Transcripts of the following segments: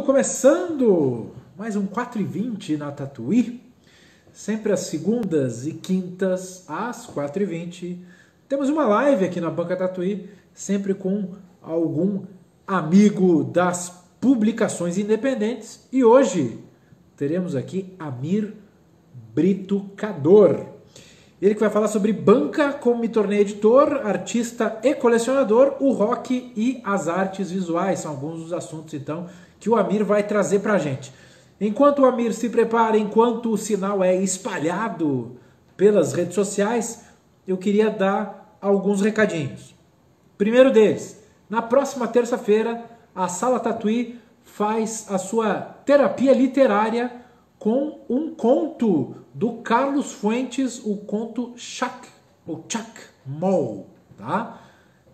tudo, começando mais um 4h20 na Tatuí, sempre às segundas e quintas às 4h20. Temos uma live aqui na Banca Tatuí, sempre com algum amigo das publicações independentes. E hoje teremos aqui Amir Brito Cador. Ele que vai falar sobre banca, como me tornei editor, artista e colecionador, o rock e as artes visuais. São alguns dos assuntos, então, que o Amir vai trazer pra gente. Enquanto o Amir se prepara, enquanto o sinal é espalhado pelas redes sociais, eu queria dar alguns recadinhos. Primeiro deles, na próxima terça-feira, a Sala Tatuí faz a sua terapia literária com um conto do Carlos Fuentes, o conto Chuck, ou Chuck Moll, tá?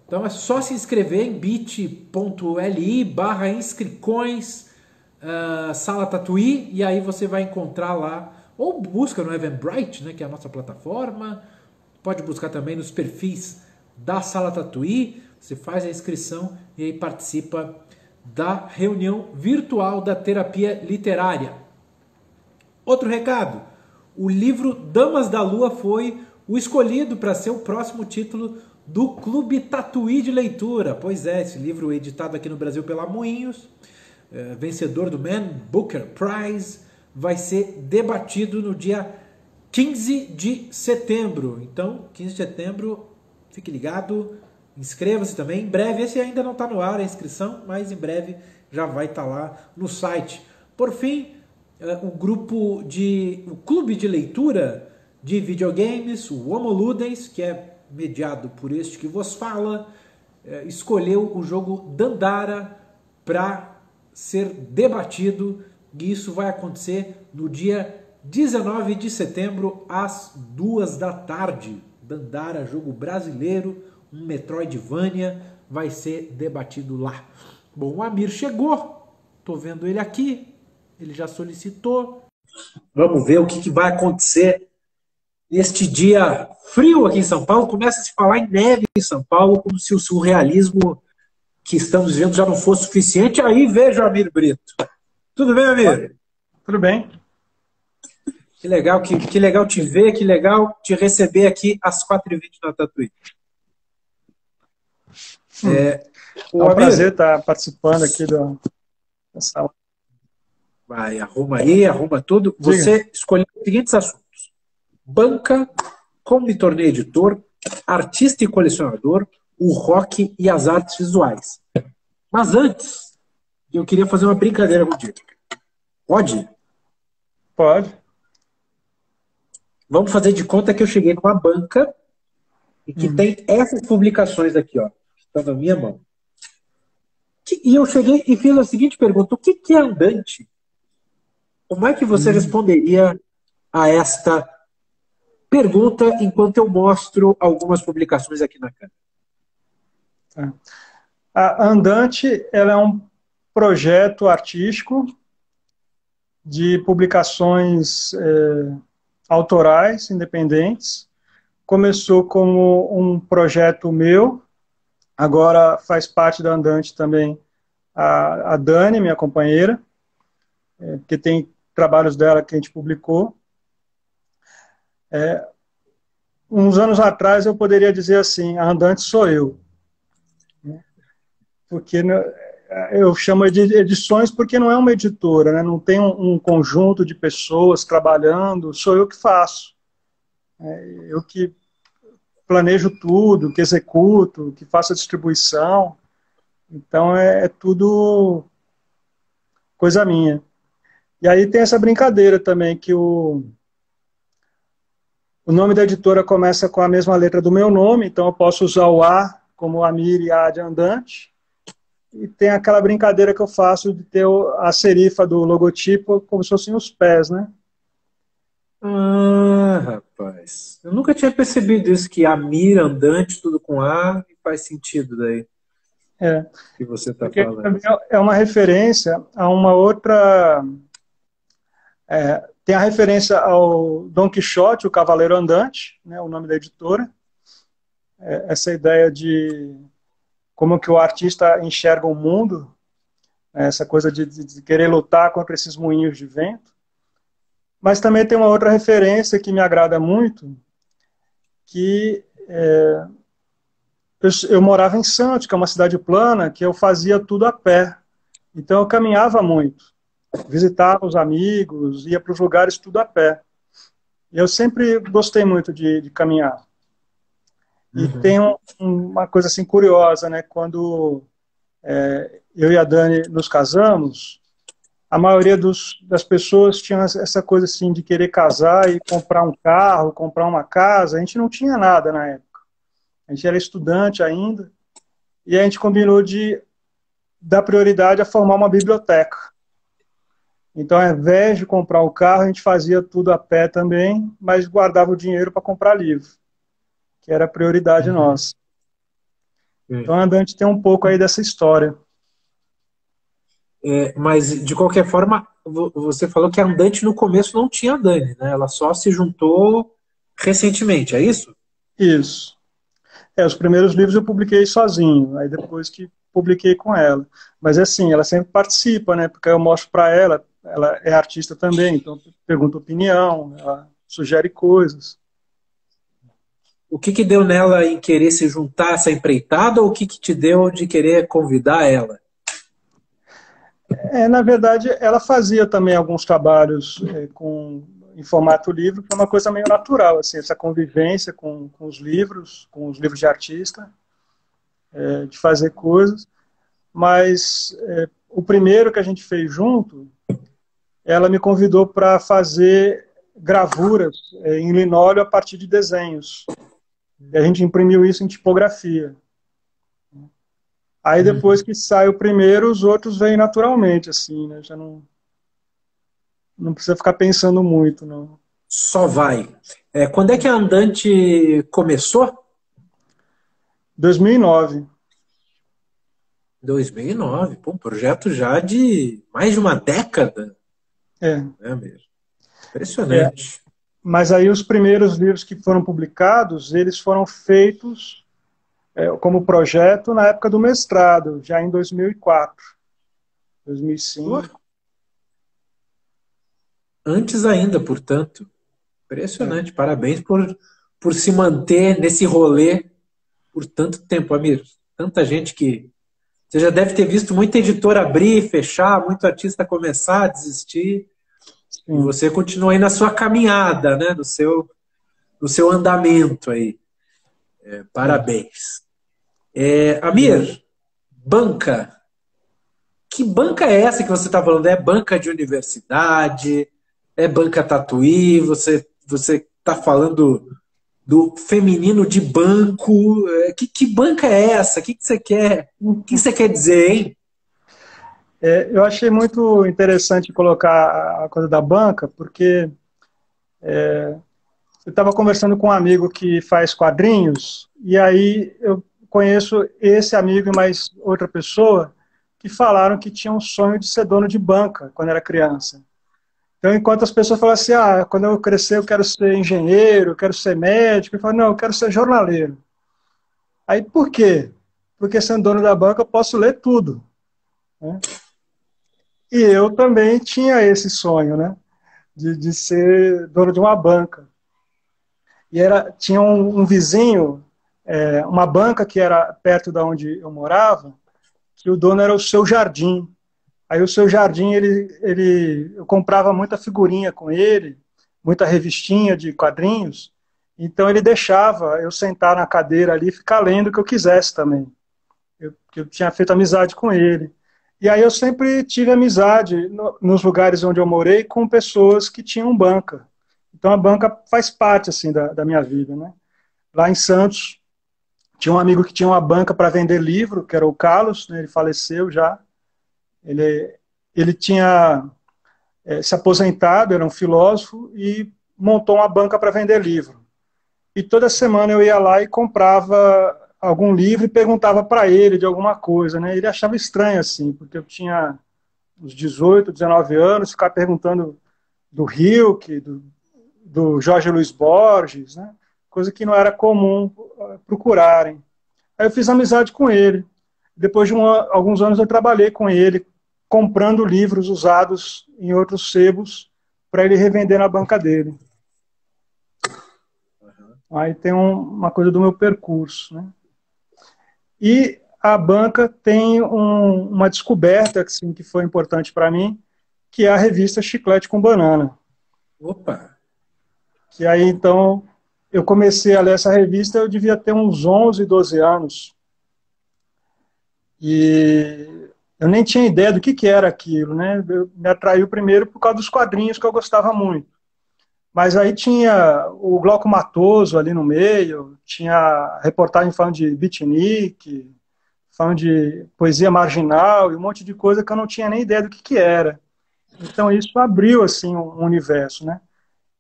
Então é só se inscrever em bit.ly/inscrições Sala Tatuí, e aí você vai encontrar lá, ou busca no Eventbrite, né, que é a nossa plataforma, pode buscar também nos perfis da Sala Tatuí, você faz a inscrição e aí participa da reunião virtual da terapia literária. Outro recado, o livro Damas da Lua foi o escolhido para ser o próximo título do Clube Tatuí de Leitura. Pois é, esse livro editado aqui no Brasil pela Moinhos, vencedor do Man Booker Prize, vai ser debatido no dia 15 de setembro. Então, 15 de setembro, fique ligado, inscreva-se também. Em breve, esse ainda não está no ar a inscrição, mas em breve já vai estar lá no site. Por fim, o clube de leitura de videogames, o Homo Ludens, que é mediado por este que vos fala, escolheu o jogo Dandara para ser debatido, e isso vai acontecer no dia 19 de setembro às 14h. Dandara, jogo brasileiro, um Metroidvania, vai ser debatido lá. Bom, o Amir chegou, tô vendo ele aqui. Ele já solicitou. Vamos ver o que vai acontecer neste dia frio aqui em São Paulo. Começa a se falar em neve em São Paulo, como se o surrealismo que estamos vivendo já não fosse suficiente. Aí vejo o Amir Brito. Tudo bem, Amir? Tudo bem. Que legal te ver, que legal te receber aqui às 4h20 na Tatuí. É um prazer estar participando aqui da sala. Vai, arruma aí, arruma tudo. Diga. Você escolheu os seguintes assuntos: banca, como me tornei editor, artista e colecionador, o rock e as artes visuais. Mas antes, eu queria fazer uma brincadeira contigo. Pode? Pode. Vamos fazer de conta que eu cheguei numa banca e que tem essas publicações aqui, ó, que estão na minha mão. E eu cheguei e fiz a seguinte pergunta: o que é andante? Como é que você responderia a esta pergunta enquanto eu mostro algumas publicações aqui na câmera? A Andante, ela é um projeto artístico de publicações autorais, independentes. Começou como um projeto meu, agora faz parte da Andante também a Dani, minha companheira, que tem trabalhos dela que a gente publicou. Uns anos atrás eu poderia dizer assim, a Andante sou eu. Porque eu chamo de edições porque não é uma editora, né? Não tem um conjunto de pessoas trabalhando, sou eu que faço. Eu que planejo tudo, que executo, que faço a distribuição. Então é tudo coisa minha. E aí tem essa brincadeira também, que o nome da editora começa com a mesma letra do meu nome, então eu posso usar o A como Amir e A de Andante. E tem aquela brincadeira que eu faço de ter a serifa do logotipo como se fossem os pés, né? Ah, rapaz. Eu nunca tinha percebido isso, que Amir, Andante, tudo com A, e faz sentido daí. Que você está falando. É uma referência a uma outra... tem a referência ao Dom Quixote, o Cavaleiro Andante, né, o nome da editora. Essa ideia de como que o artista enxerga o mundo, né, essa coisa de querer lutar contra esses moinhos de vento. Mas também tem uma outra referência que me agrada muito, que eu morava em Santos, que é uma cidade plana, que eu fazia tudo a pé. Então eu caminhava muito, visitava os amigos, ia para os lugares tudo a pé. E eu sempre gostei muito de caminhar. E tem uma coisa assim curiosa, né? Quando eu e a Dani nos casamos, a maioria das pessoas tinha essa coisa assim de querer casar e comprar um carro, comprar uma casa. A gente não tinha nada na época. A gente era estudante ainda. E a gente combinou de dar prioridade a formar uma biblioteca. Então, ao invés de comprar o carro, a gente fazia tudo a pé também, mas guardava o dinheiro para comprar livro, que era a prioridade nossa. Então, a Andante tem um pouco aí dessa história. Mas, de qualquer forma, você falou que a Andante no começo não tinha a Dani, né? Ela só se juntou recentemente, é isso? Isso. Os primeiros livros eu publiquei sozinho, aí depois que publiquei com ela. Mas assim, ela sempre participa, né? Porque eu mostro para ela, ela é artista também, então pergunta opinião, ela sugere coisas. O que deu nela em querer se juntar a essa empreitada ou o que te deu de querer convidar ela? Na verdade, ela fazia também alguns trabalhos em formato livro, que é uma coisa meio natural, assim, essa convivência com os livros de artista, de fazer coisas. Mas o primeiro que a gente fez junto, ela me convidou para fazer gravuras em linóleo a partir de desenhos. E a gente imprimiu isso em tipografia. Aí depois que sai o primeiro, os outros vêm naturalmente, assim, né? Já não precisa ficar pensando muito, não. Só vai. Quando é que a Andante começou? 2009. 2009. Pô, um projeto já de mais de uma década. É. É mesmo. Impressionante. Mas aí os primeiros livros que foram publicados, eles foram feitos como projeto na época do mestrado, já em 2004, 2005. Antes ainda, portanto. Impressionante. Parabéns por se manter nesse rolê por tanto tempo, Amir. Tanta gente que... Você já deve ter visto muita editora abrir, fechar, muito artista começar, desistir. Sim. E você continua aí na sua caminhada, né? No seu andamento aí. Parabéns. Amir, banca. Que banca é essa que você está falando? É banca de universidade? É banca Tatuí? Você está falando do feminino de banco? Que banca é essa? O que você quer? O que você quer dizer, hein? Eu achei muito interessante colocar a coisa da banca, porque eu estava conversando com um amigo que faz quadrinhos, e aí eu conheço esse amigo e mais outra pessoa que falaram que tinha um sonho de ser dono de banca quando era criança. Então, enquanto as pessoas falam assim, quando eu crescer eu quero ser engenheiro, eu quero ser médico, eu falo, não, eu quero ser jornaleiro. Aí, por quê? Porque sendo dono da banca eu posso ler tudo, né? E eu também tinha esse sonho, né, de ser dono de uma banca. E tinha um vizinho, uma banca que era perto da onde eu morava, que o dono era o Seu Jardim. Aí o Seu Jardim, eu comprava muita figurinha com ele, muita revistinha de quadrinhos, então ele deixava eu sentar na cadeira ali e ficar lendo o que eu quisesse também. Eu tinha feito amizade com ele. E aí eu sempre tive amizade nos lugares onde eu morei com pessoas que tinham banca. Então a banca faz parte assim da minha vida, né? Lá em Santos tinha um amigo que tinha uma banca para vender livro, que era o Carlos, né? Ele faleceu já. Ele tinha se aposentado, era um filósofo e montou uma banca para vender livro. E toda semana eu ia lá e comprava algum livro e perguntava para ele de alguma coisa, né? Ele achava estranho assim, porque eu tinha uns 18, 19 anos, ficar perguntando do Hilke, do Jorge Luiz Borges, né? Coisa que não era comum procurarem. Aí eu fiz amizade com ele. Depois de alguns anos eu trabalhei com ele comprando livros usados em outros sebos para ele revender na banca dele. Aí tem uma coisa do meu percurso, né? E a banca tem uma descoberta assim, que foi importante para mim, que é a revista Chiclete com Banana. Opa! Que aí, então, eu comecei a ler essa revista, eu devia ter uns 11, 12 anos. E eu nem tinha ideia do que era aquilo, né? Me atraiu primeiro por causa dos quadrinhos que eu gostava muito. Mas aí tinha o Glauco Matoso ali no meio, tinha reportagem falando de beatnik, falando de poesia marginal e um monte de coisa que eu não tinha nem ideia do que era. Então isso abriu assim um universo, né?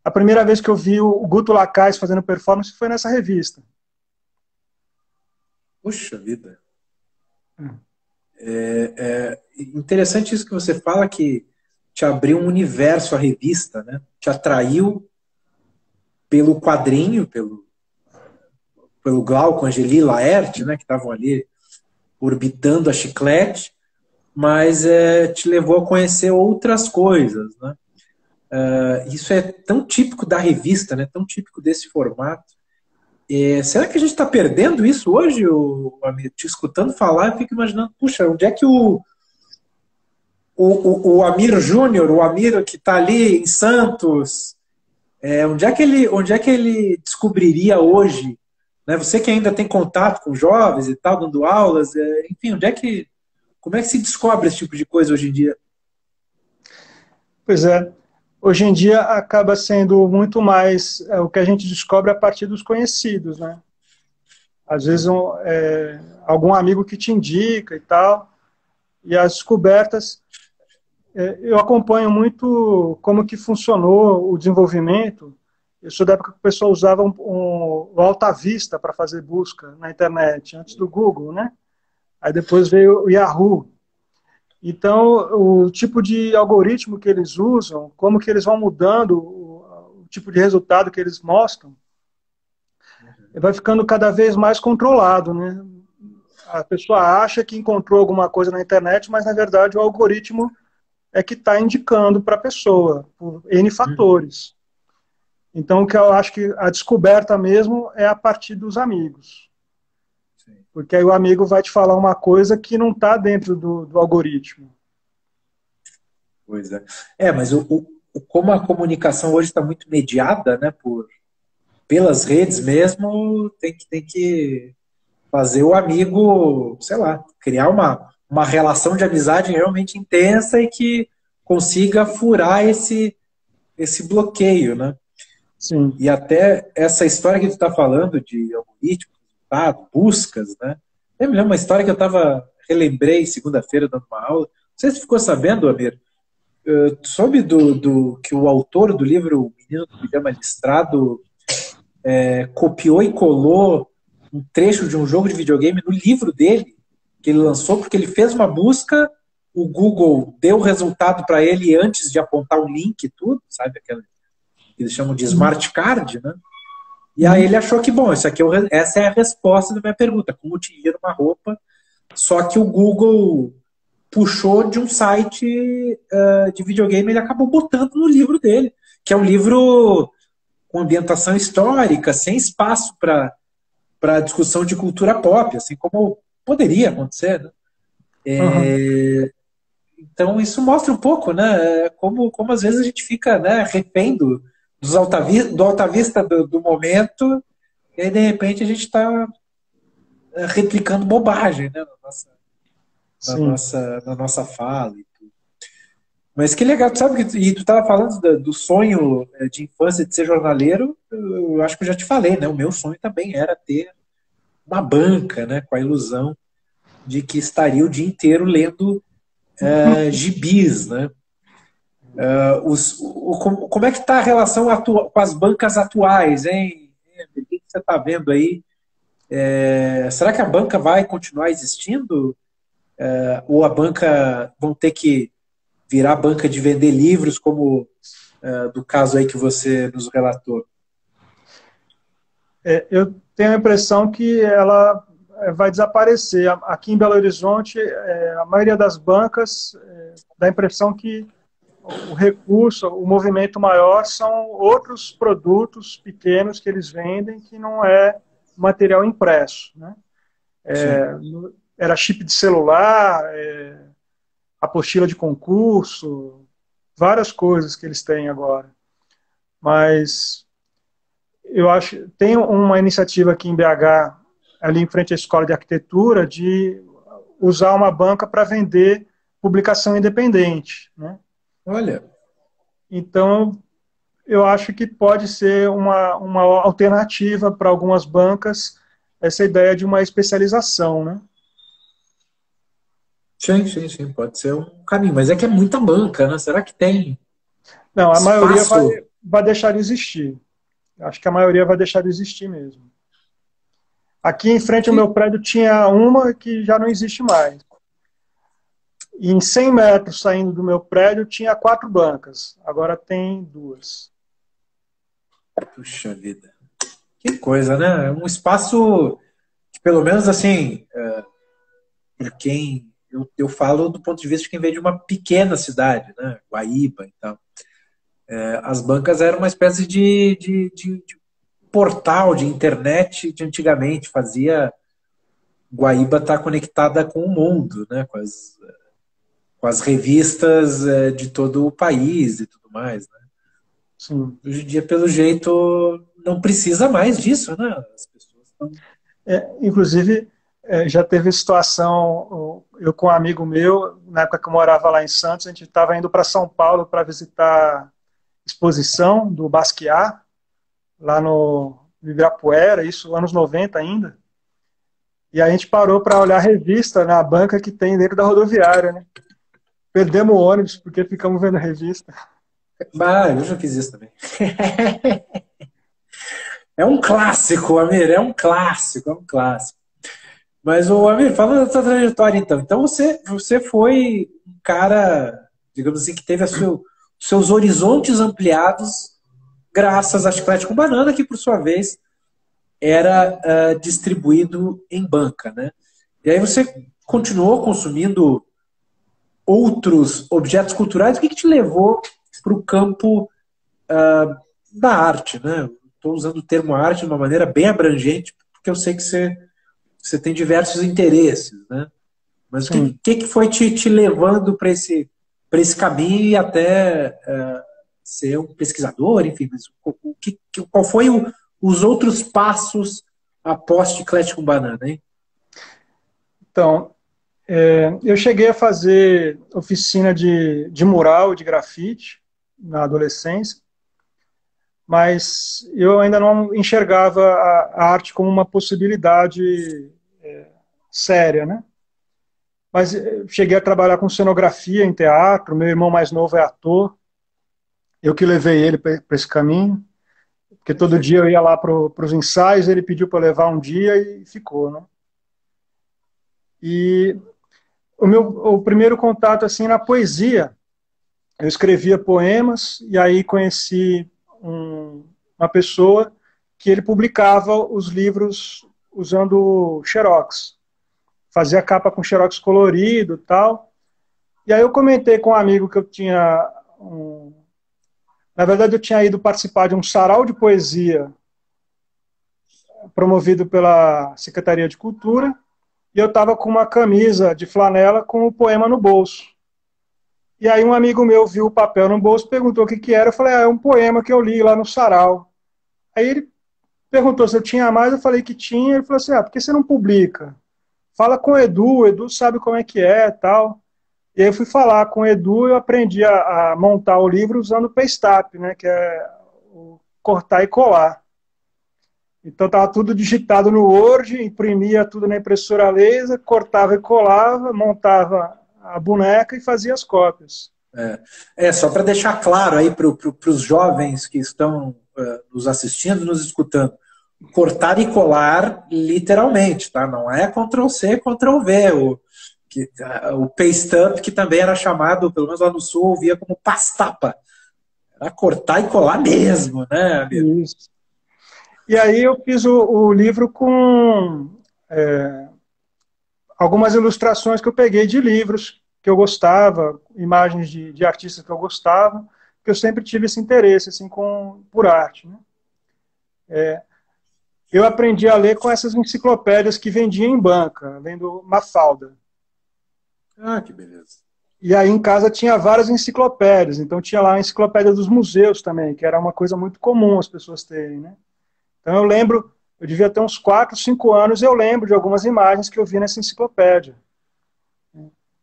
A primeira vez que eu vi o Guto Lacaz fazendo performance foi nessa revista. Puxa vida. Interessante isso que você fala, que te abriu um universo a revista, né? Te atraiu pelo quadrinho, pelo Glauco, Angeli, Laerte, né? Que estavam ali orbitando a Chiclete, mas te levou a conhecer outras coisas, né? Isso é tão típico da revista, né? Tão típico desse formato. Será que a gente está perdendo isso hoje, amigo? Te escutando falar, eu fico imaginando, puxa, onde é que o Amir Júnior, o Amir que está ali em Santos, onde é que ele descobriria hoje? Né? Você que ainda tem contato com jovens e tal, dando aulas, enfim, como é que se descobre esse tipo de coisa hoje em dia? Pois é. Hoje em dia acaba sendo muito mais o que a gente descobre a partir dos conhecidos, né? Às vezes algum amigo que te indica e tal, e as descobertas, eu acompanho muito como que funcionou o desenvolvimento. Eu sou da época que o pessoal usava o Alta Vista para fazer busca na internet, antes do Google, né? Aí depois veio o Yahoo. Então, o tipo de algoritmo que eles usam, como que eles vão mudando o tipo de resultado que eles mostram, vai ficando cada vez mais controlado, né? A pessoa acha que encontrou alguma coisa na internet, mas na verdade o algoritmo é que está indicando para a pessoa, por N fatores. Então, o que eu acho que a descoberta mesmo é a partir dos amigos. Porque aí o amigo vai te falar uma coisa que não está dentro do algoritmo. Pois é. Mas como a comunicação hoje está muito mediada, né, pelas redes mesmo, tem que fazer o amigo, sei lá, criar uma relação de amizade realmente intensa e que consiga furar esse bloqueio, né? Sim. E até essa história que tu está falando de algoritmo, resultado, buscas, né? Eu me lembro uma história que relembrei segunda-feira dando uma aula. Não sei se você ficou sabendo, Amir, soube que o autor do livro O Menino do Pijama Listrado copiou e colou um trecho de um jogo de videogame no livro dele, que ele lançou, porque ele fez uma busca, o Google deu o resultado para ele antes de apontar o link e tudo, sabe? Aquela que eles chamam de smart card, né? E aí ele achou que, bom, essa é a resposta da minha pergunta, como tingir uma roupa, só que o Google puxou de um site de videogame, ele acabou botando no livro dele, que é um livro com ambientação histórica, sem espaço para discussão de cultura pop, assim como poderia acontecer, né? Então isso mostra um pouco, né, como às vezes a gente fica, né, refém do Alta Vista do momento, e aí de repente a gente está replicando bobagem, né, na nossa fala e tudo. Mas que legal, tu sabe e tu estava falando do sonho de infância de ser jornaleiro, eu acho que eu já te falei, né, o meu sonho também era ter uma banca, né, com a ilusão de que estaria o dia inteiro lendo gibis, né? Como é que está a relação com as bancas atuais, hein? O que você está vendo aí? Será que a banca vai continuar existindo? Ou a banca vão ter que virar banca de vender livros, como do caso aí que você nos relatou? Eu tenho a impressão que ela vai desaparecer. Aqui em Belo Horizonte, a maioria das bancas dá a impressão que o recurso, o movimento maior são outros produtos pequenos que eles vendem que não é material impresso, né? Sim. Era chip de celular, apostila de concurso, várias coisas que eles têm agora. Mas eu acho tem uma iniciativa aqui em BH, ali em frente à Escola de Arquitetura, de usar uma banca para vender publicação independente, né? Olha, Então, eu acho que pode ser uma alternativa para algumas bancas essa ideia de uma especialização, né? sim, sim, sim, pode ser um caminho. Mas é que é muita banca, né? Será que tem Não, a maioria espaço? vai deixar de existir. Acho que a maioria vai deixar de existir mesmo. Aqui em frente ao Que, meu prédio tinha uma que já não existe mais. E em 100 metros saindo do meu prédio tinha 4 bancas. Agora tem 2. puxa vida. Que coisa, né? É um espaço que, pelo menos assim, para quem. Eu falo do ponto de vista de quem veio de uma pequena cidade, né? Guaíba e tal. As bancas eram uma espécie de portal de internet de antigamente, fazia Guaíba estar conectada com o mundo, né? Com as revistas de todo o país e tudo mais, né? Sim. Hoje em dia, pelo jeito, não precisa mais disso, né? As pessoas estão. Inclusive, já teve situação, eu com um amigo meu, na época que eu morava lá em Santos, a gente estava indo para São Paulo para visitar a exposição do Basquiat, lá no Ibirapuera, isso anos 90 ainda. E a gente parou para olhar a revista na banca que tem dentro da rodoviária, né? Perdemos o ônibus porque ficamos vendo a revista. Ah, eu já fiz isso também. É um clássico, Amir, é um clássico, é um clássico. Mas, o Amir, falando da sua trajetória, então. Então, você foi um cara, digamos assim, que teve seus horizontes ampliados graças à Chiclete com Banana, que, por sua vez, era distribuído em banca, né? E aí você continuou consumindo outros objetos culturais. O que te levou para o campo da arte, né? Estou usando o termo arte de uma maneira bem abrangente, porque eu sei que você tem diversos interesses, né? Mas o Sim. que foi te levando para esse caminho e até ser um pesquisador, enfim, mas qual foi os outros passos após Chiclete com Banana, hein? Então, eu cheguei a fazer oficina de mural, de grafite, na adolescência, mas eu ainda não enxergava a arte como uma possibilidade séria, né? Mas eu cheguei a trabalhar com cenografia em teatro, meu irmão mais novo é ator, eu que levei ele para esse caminho, porque todo dia eu ia lá para os ensaios, ele pediu para levar um dia e ficou, né? E o primeiro contato assim na poesia, eu escrevia poemas e aí conheci uma pessoa que ele publicava os livros usando xerox, fazia capa com xerox colorido e tal. E aí eu comentei com um amigo que eu tinha na verdade eu tinha ido participar de um sarau de poesia promovido pela Secretaria de Cultura e eu estava com uma camisa de flanela com o poema no bolso. E aí um amigo meu viu o papel no bolso, perguntou o que era, eu falei, é um poema que eu li lá no sarau. Aí ele perguntou se eu tinha mais, eu falei que tinha, ele falou assim, por que você não publica? Fala com o Edu sabe como é que é, tal. E aí eu fui falar com o Edu e eu aprendi a montar o livro usando o Paste-Up, né, que é o cortar e colar. Então estava tudo digitado no Word, imprimia tudo na impressora laser, cortava e colava, montava a boneca e fazia as cópias. Só para deixar claro aí para os jovens que estão nos assistindo, nos escutando, cortar e colar literalmente, tá? Não é Ctrl+C, Ctrl+V, o paste up, que também era chamado, pelo menos lá no sul, via como pastapa. Era cortar e colar mesmo, né, amigo? Isso. E aí eu fiz o livro com algumas ilustrações que eu peguei de livros que eu gostava, imagens de artistas que eu gostava, porque eu sempre tive esse interesse assim, por arte. Né? Eu aprendi a ler com essas enciclopédias que vendiam em banca, lendo Mafalda. Ah, que beleza. E aí em casa tinha várias enciclopédias, então tinha lá a enciclopédia dos museus também, que era uma coisa muito comum as pessoas terem, né? Então eu lembro, eu devia ter uns 4, 5 anos, e eu lembro de algumas imagens que eu vi nessa enciclopédia.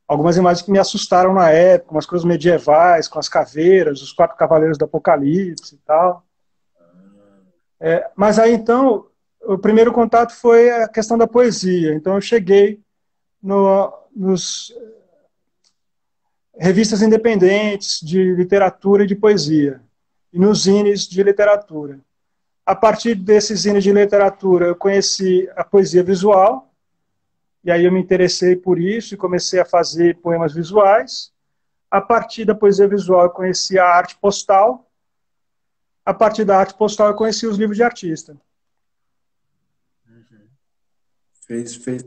Algumas imagens que me assustaram na época, umas coisas medievais, com as caveiras, os 4 cavaleiros do Apocalipse e tal. Mas aí então, o primeiro contato foi a questão da poesia. Então eu cheguei nos revistas independentes de literatura e de poesia, e nos zines de literatura. A partir desses zines de literatura, eu conheci a poesia visual, e aí eu me interessei por isso e comecei a fazer poemas visuais. A partir da poesia visual, eu conheci a arte postal. A partir da arte postal, eu conheci os livros de artista.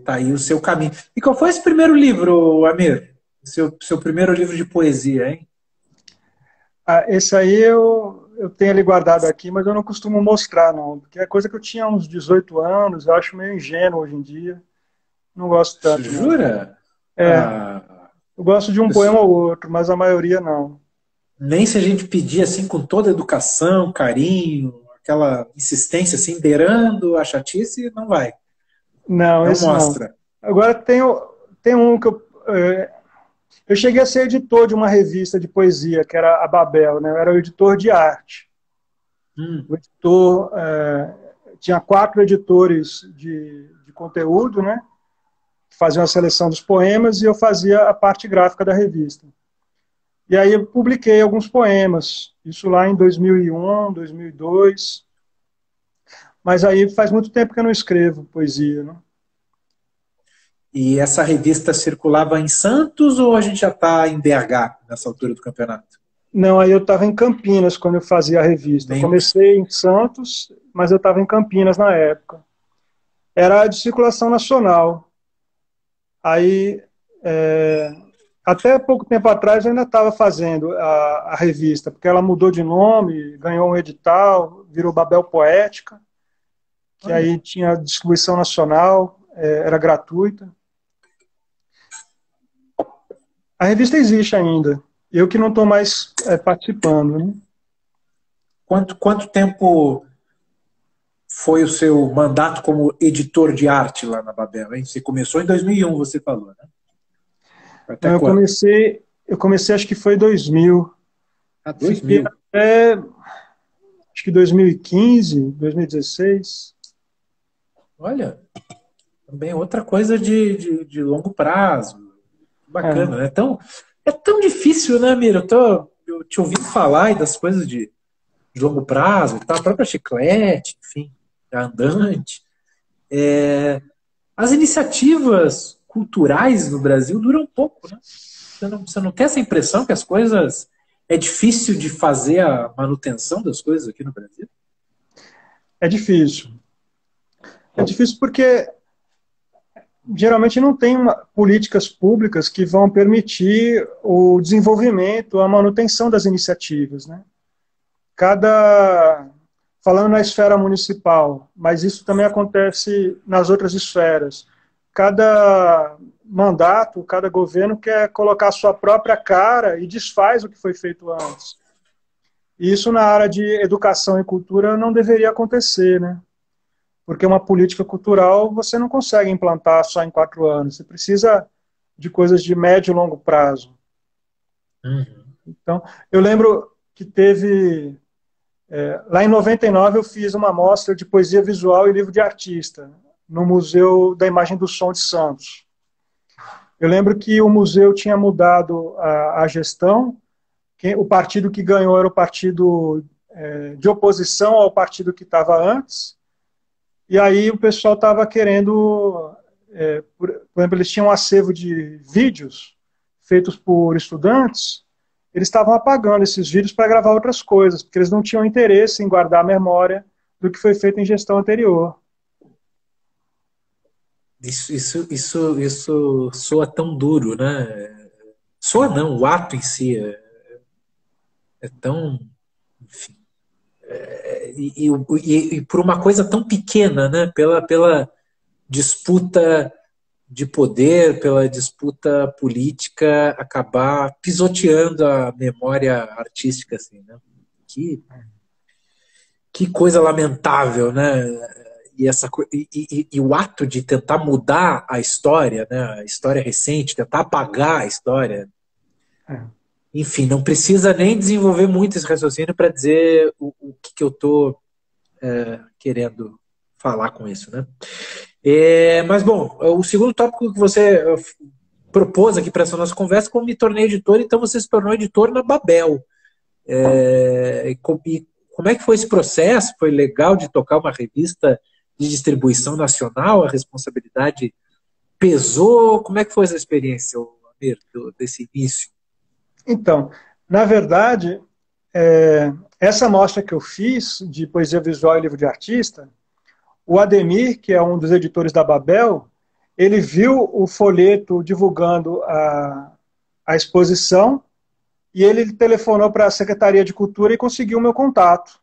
Tá aí o seu caminho. E qual foi esse primeiro livro, Amir? Seu primeiro livro de poesia, hein? Esse aí eu tenho ele guardado aqui, mas eu não costumo mostrar, não. Porque é coisa que eu tinha uns 18 anos, eu acho meio ingênuo hoje em dia. Não gosto tanto, não. Jura? É, Ah, eu gosto de um poema ou outro, mas a maioria não. nem se a gente pedir assim com toda educação, carinho, aquela insistência assim, beirando a chatice, não vai. Não, Não esse não. mostra. Agora tem um que eu cheguei a ser editor de uma revista de poesia, que era a Babel, né? Eu era o editor de arte. Hum. O editor, tinha 4 editores de conteúdo, né? Que faziam a seleção dos poemas, e eu fazia a parte gráfica da revista. E aí eu publiquei alguns poemas, isso lá em 2001, 2002, mas aí faz muito tempo que eu não escrevo poesia, né? E essa revista circulava em Santos ou a gente já está em BH nessa altura do campeonato? Não, aí eu estava em Campinas quando eu fazia a revista. Eu Nem... comecei em Santos, mas eu estava em Campinas na época. Era de circulação nacional. Aí, até pouco tempo atrás, eu ainda estava fazendo a revista, porque ela mudou de nome, ganhou um edital, virou Babel Poética, que Olha, aí tinha distribuição nacional, era gratuita. A revista existe ainda, eu que não estou mais participando, né? quanto tempo foi o seu mandato como editor de arte lá na Babel, hein? Você começou em 2001, você falou, né? Até Não, quando? eu comecei acho que foi 2000. Ah, Fiquei 2000. até, acho que 2015, 2016. Olha, também outra coisa de longo prazo. É, Bacana, né? É tão difícil, né, Mira? Eu te ouvindo falar e das coisas de longo prazo, tá? A própria chiclete, enfim, a andante. As iniciativas culturais no Brasil duram pouco, né? Você não tem essa impressão que as coisas. É difícil de fazer a manutenção das coisas aqui no Brasil? é difícil. É difícil porque geralmente não tem políticas públicas que vão permitir o desenvolvimento, a manutenção das iniciativas, né? Cada falando na esfera municipal, mas isso também acontece nas outras esferas. Cada mandato, cada governo quer colocar a sua própria cara e desfaz o que foi feito antes. E isso na área de educação e cultura não deveria acontecer, né? Porque uma política cultural você não consegue implantar só em 4 anos. Você precisa de coisas de médio e longo prazo. Uhum. Então, eu lembro que lá em 99 eu fiz uma mostra de poesia visual e livro de artista no Museu da Imagem do Som de Santos. Eu lembro que o museu tinha mudado a gestão, o partido que ganhou era o partido de oposição ao partido que estava antes, e aí o pessoal estava querendo, por exemplo, eles tinham um acervo de vídeos feitos por estudantes, eles estavam apagando esses vídeos para gravar outras coisas, porque eles não tinham interesse em guardar a memória do que foi feito em gestão anterior. Isso soa tão duro, né? Soa não, o ato em si é tão. Enfim, e por uma coisa tão pequena, né? Pela disputa de poder, pela disputa política, acabar pisoteando a memória artística, assim, né? Que, que coisa lamentável, né? E o ato de tentar mudar a história, né? A história recente, tentar apagar a história. É. Enfim, não precisa nem desenvolver muito esse raciocínio para dizer o que eu estou querendo falar com isso, né? Mas, bom, o segundo tópico que você propôs aqui para essa nossa conversa, como me tornei editor, então você se tornou editor na Babel. E como é que foi esse processo? Foi legal de tocar uma revista de distribuição nacional? A responsabilidade pesou? Como é que foi essa experiência, Amir, desse início? Então, na verdade, essa mostra que eu fiz de poesia visual e livro de artista, o Ademir, que é um dos editores da Babel, ele viu o folheto divulgando a exposição e ele telefonou para a Secretaria de Cultura e conseguiu o meu contato.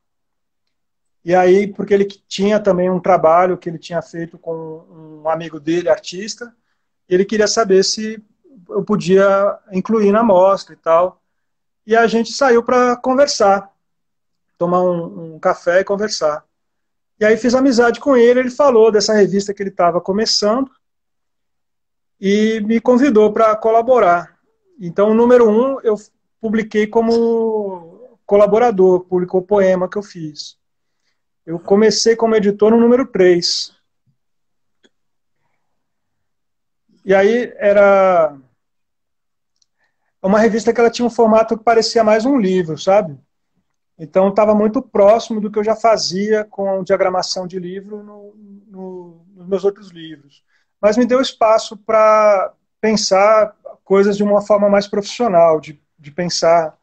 E aí, porque ele tinha também um trabalho que ele tinha feito com um amigo dele, artista, e ele queria saber se eu podia incluir na mostra e tal. E a gente saiu para conversar, tomar um café e conversar. E aí fiz amizade com ele, ele falou dessa revista que ele estava começando e me convidou para colaborar. Então, o número 1 eu publiquei como colaborador, publicou o poema que eu fiz. Eu comecei como editor no número 3. E aí era uma revista que ela tinha um formato que parecia mais um livro, sabe? Então estava muito próximo do que eu já fazia com diagramação de livro nos meus outros livros. Mas me deu espaço para pensar coisas de uma forma mais profissional, de pensar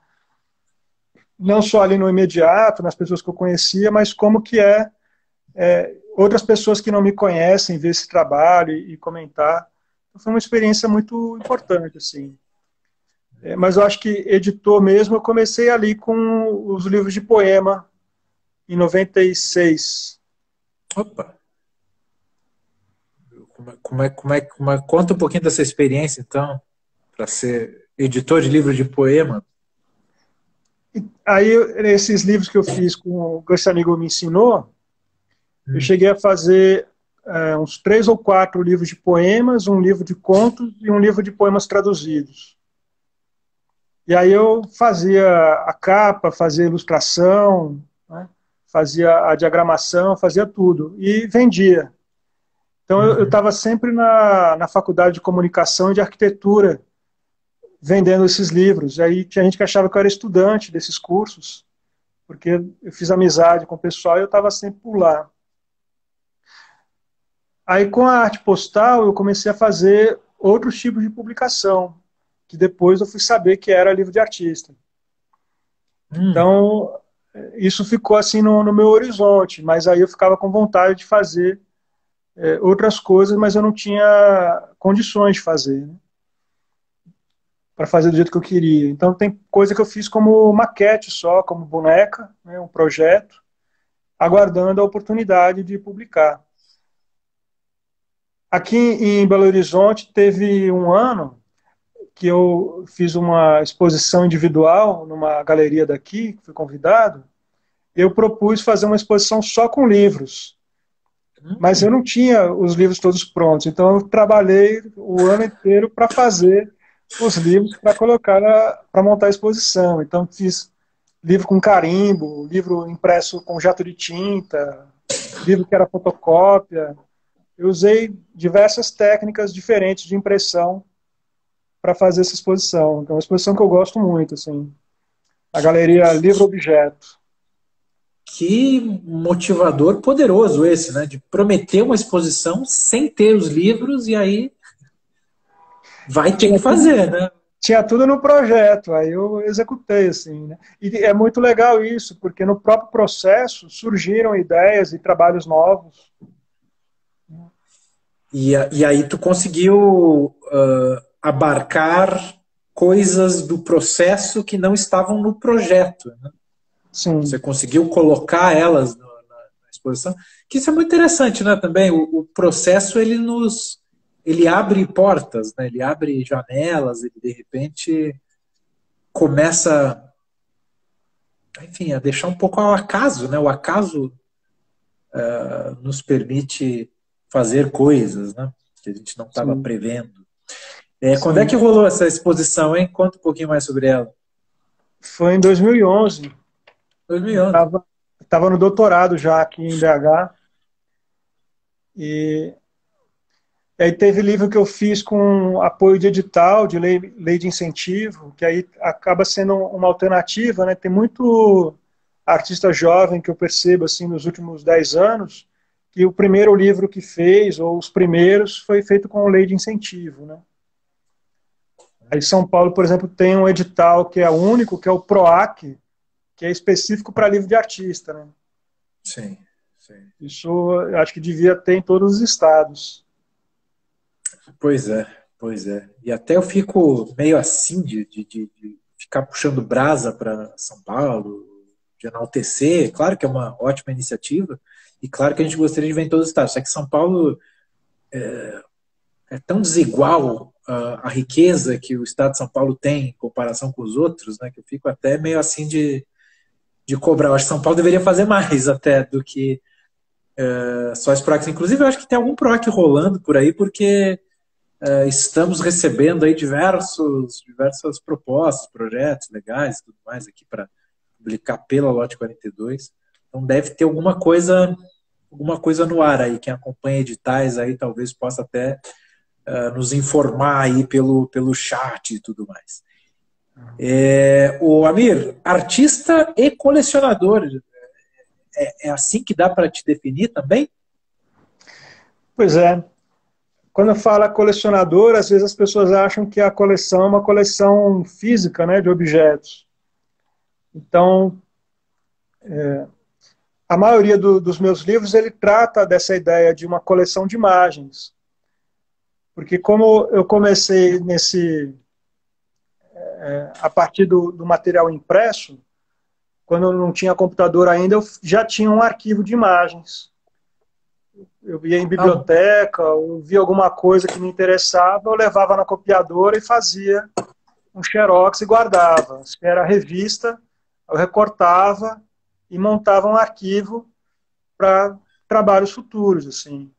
não só ali no imediato, nas pessoas que eu conhecia, mas como que outras pessoas que não me conhecem ver esse trabalho e comentar. Então, foi uma experiência muito importante, assim. Mas eu acho que editor mesmo, eu comecei ali com os livros de poema, em 96. Opa! Conta um pouquinho dessa experiência, então, para ser editor de livro de poema. Aí, esses livros que eu fiz com esse amigo me ensinou, eu cheguei a fazer uns 3 ou 4 livros de poemas, um livro de contos e um livro de poemas traduzidos. E aí eu fazia a capa, fazia a ilustração, né, fazia a diagramação, fazia tudo. E vendia. Então eu estava sempre na faculdade de comunicação e de arquitetura, vendendo esses livros. E aí tinha gente que achava que eu era estudante desses cursos, porque eu fiz amizade com o pessoal e eu estava sempre por lá. Aí com a arte postal eu comecei a fazer outros tipos de publicação, que depois eu fui saber que era livro de artista. Então, isso ficou assim no meu horizonte, mas aí eu ficava com vontade de fazer outras coisas, mas eu não tinha condições de fazer, né, para fazer do jeito que eu queria. Então, tem coisa que eu fiz como maquete só, como boneca, né, um projeto, aguardando a oportunidade de publicar. Aqui em Belo Horizonte teve um ano que eu fiz uma exposição individual numa galeria daqui, fui convidado. Eu propus fazer uma exposição só com livros, mas eu não tinha os livros todos prontos, então eu trabalhei o ano inteiro para fazer os livros para colocar para montar a exposição. Então fiz livro com carimbo, livro impresso com jato de tinta, livro que era fotocópia. Eu usei diversas técnicas diferentes de impressão para fazer essa exposição. Então, é uma exposição que eu gosto muito, assim, a galeria Livro Objeto. Que motivador poderoso esse, né? De prometer uma exposição sem ter os livros e aí vai ter que fazer, né? Tinha tudo no projeto, aí eu executei, assim, né? E é muito legal isso, porque no próprio processo surgiram ideias e trabalhos novos. E aí tu conseguiu abarcar coisas do processo que não estavam no projeto, né? Sim, Você conseguiu colocar elas na exposição, que isso é muito interessante, né? Também o processo ele abre portas, né? Ele abre janelas, ele de repente começa, enfim, a deixar um pouco ao acaso, né? O acaso nos permite fazer coisas, né? Que a gente não estava sim, prevendo. Quando é sim. que rolou essa exposição, hein? Conta um pouquinho mais sobre ela. Foi em 2011. 2011. Estava no doutorado já aqui em BH. E aí teve livro que eu fiz com apoio de edital, de lei de incentivo, que aí acaba sendo uma alternativa, né? Tem muito artista jovem que eu percebo assim nos últimos 10 anos, que o primeiro livro que fez, ou os primeiros, foi feito com lei de incentivo, né? Aí São Paulo, por exemplo, tem um edital que é único, que é o PROAC, que é específico para livro de artista, né? Sim, sim. Isso eu acho que devia ter em todos os estados. Pois é, pois é. E até eu fico meio assim de ficar puxando brasa para São Paulo, de enaltecer. Claro que é uma ótima iniciativa, e claro que a gente gostaria de ver em todos os estados. Só que São Paulo é tão desigual a riqueza que o estado de São Paulo tem em comparação com os outros, né, que eu fico até meio assim de cobrar. Eu acho que São Paulo deveria fazer mais até do que só esse PROAC. Inclusive, eu acho que tem algum PROAC rolando por aí, porque estamos recebendo aí diversas propostas, projetos legais e tudo mais aqui para publicar pela Lote 42. Então deve ter alguma coisa no ar aí. Quem acompanha editais aí talvez possa até nos informar aí pelo chat e tudo mais. O Amir, artista e colecionador, é assim que dá para te definir também? Pois é. Quando fala colecionador, às vezes as pessoas acham que a coleção é uma coleção física, né, de objetos. Então, a maioria dos meus livros ele trata dessa ideia de uma coleção de imagens, porque como eu comecei a partir do material impresso, quando eu não tinha computador ainda, eu já tinha um arquivo de imagens. Eu ia em Ah, biblioteca, ou via alguma coisa que me interessava, eu levava na copiadora e fazia um xerox e guardava. Se era revista, eu recortava e montava um arquivo para trabalhos futuros, assim.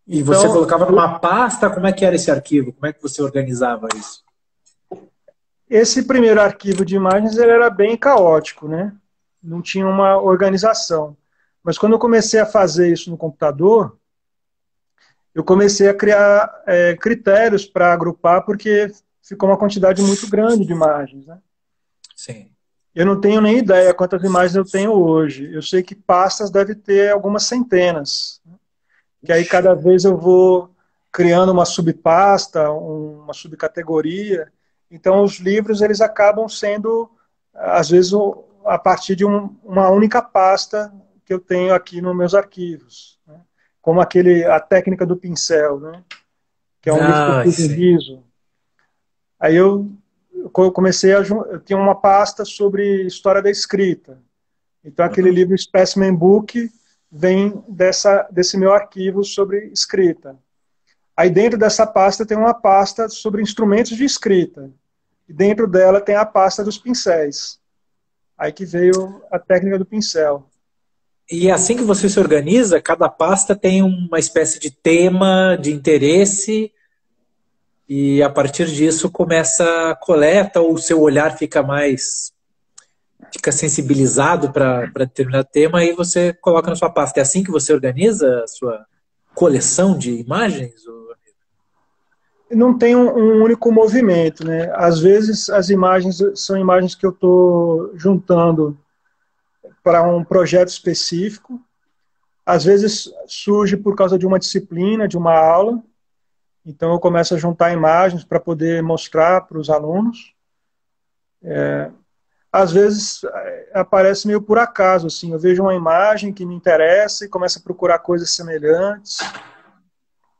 e você Então, colocava numa pasta? Como é que era esse arquivo? Como é que você organizava isso? esse primeiro arquivo de imagens ele era bem caótico, né? Não tinha uma organização. Mas quando eu comecei a fazer isso no computador, eu comecei a criar critérios para agrupar, porque ficou uma quantidade muito grande de imagens, né? Sim. Eu não tenho nem ideia quantas imagens eu tenho hoje. Eu sei que pastas deve ter algumas centenas, que aí Puxa. cada vez eu vou criando uma subpasta, uma subcategoria. Então os livros eles acabam sendo às vezes a partir de uma única pasta que eu tenho aqui nos meus arquivos, né? Como a técnica do pincel, né? Que é um livro que eu Ah, fiz em sim. riso. Aí eu comecei eu tinha uma pasta sobre história da escrita. Então aquele Uhum. livro Specimen Book vem desse meu arquivo sobre escrita. Aí dentro dessa pasta tem uma pasta sobre instrumentos de escrita. E dentro dela tem a pasta dos pincéis. Aí que veio a técnica do pincel. E assim que você se organiza, cada pasta tem uma espécie de tema, de interesse, e a partir disso começa a coleta, ou o seu olhar fica sensibilizado para determinado tema, e você coloca na sua pasta. É assim que você organiza a sua coleção de imagens? Não tem um único movimento, né? Às vezes as imagens são imagens que eu estou juntando para um projeto específico. Às vezes surge por causa de uma disciplina, de uma aula. Então eu começo a juntar imagens para poder mostrar para os alunos. Às vezes aparece meio por acaso, assim, eu vejo uma imagem que me interessa e começo a procurar coisas semelhantes.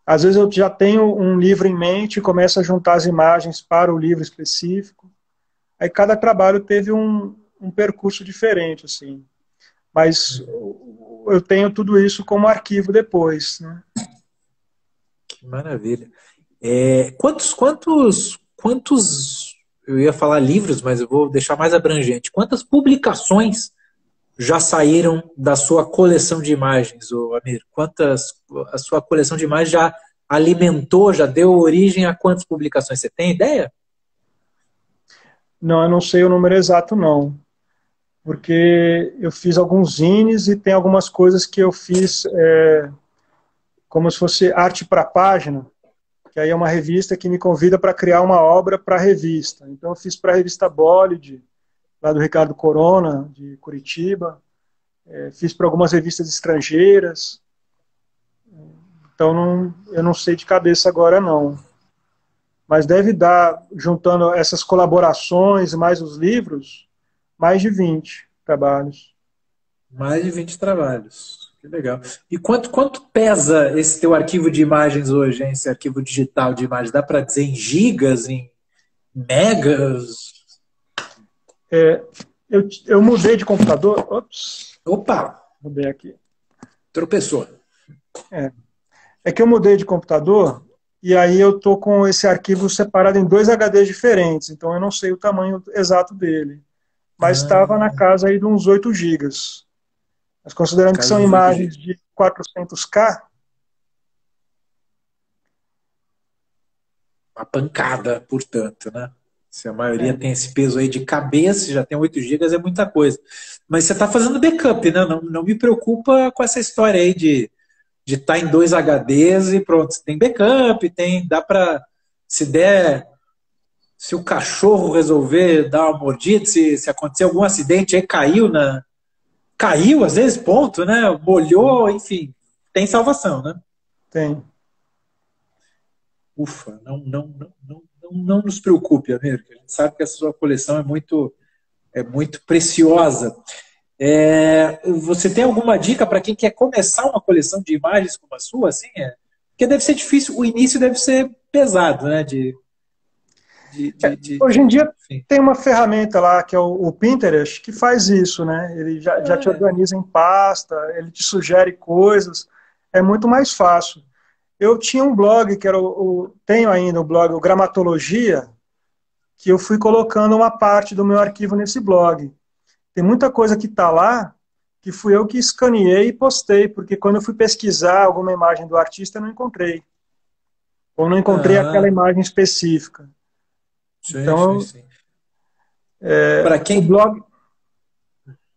Às vezes eu já tenho um livro em mente e começo a juntar as imagens para o livro específico. Aí cada trabalho teve um percurso diferente, assim. Mas eu tenho tudo isso como arquivo depois, né? Que maravilha. Quantos, eu ia falar livros, mas eu vou deixar mais abrangente. Quantas publicações já saíram da sua coleção de imagens, ô Amir? A sua coleção de imagens já alimentou, já deu origem a quantas publicações? Você tem ideia? Não, eu não sei o número exato, não. Porque eu fiz alguns zines e tem algumas coisas que eu fiz como se fosse arte para página, que aí é uma revista que me convida para criar uma obra para a revista. Então eu fiz para a revista Bolide, lá do Ricardo Corona, de Curitiba. Fiz para algumas revistas estrangeiras. Então eu não sei de cabeça agora, não. Mas deve dar, juntando essas colaborações mais os livros, mais de 20 trabalhos. Mais de 20 trabalhos. Que legal. E quanto pesa esse teu arquivo de imagens hoje, hein? Esse arquivo digital de imagens? Dá para dizer em gigas, em megas? Eu mudei de computador. Ops, Opa, mudei aqui. tropeçou. É que eu mudei de computador e aí eu tô com esse arquivo separado em 2 HDs diferentes, então eu não sei o tamanho exato dele. Mas estava na casa aí de uns 8 gigas. Mas considerando que Casa são dos 8 imagens gigas. de 400K, Uma pancada, portanto, né? Se a maioria tem esse peso aí de cabeça, já tem 8 gigas, é muita coisa. Mas você está fazendo backup, né? Não me preocupa com essa história aí de estar em 2 HDs e pronto. Tem backup, dá para, se der, se o cachorro resolver dar uma mordida, se acontecer algum acidente aí, caiu às vezes, ponto, né? Molhou, enfim, tem salvação, né? tem. Ufa, não nos preocupe, Amir, que a gente sabe que a sua coleção é muito preciosa. Você tem alguma dica para quem quer começar uma coleção de imagens como a sua? Assim, porque deve ser difícil, o início deve ser pesado, né? Hoje em dia Enfim. tem uma ferramenta lá que é o Pinterest que faz isso, né? Ele já te organiza em pasta, ele te sugere coisas, é muito mais fácil. Eu tinha um blog que era tenho ainda o blog, o Gramatologia, que eu fui colocando uma parte do meu arquivo nesse blog. Tem muita coisa que está lá que fui eu que escaneei e postei, porque quando eu fui pesquisar alguma imagem do artista, eu não encontrei. Ou não encontrei aquela imagem específica. Sim, Então, sim. Para o quem, blog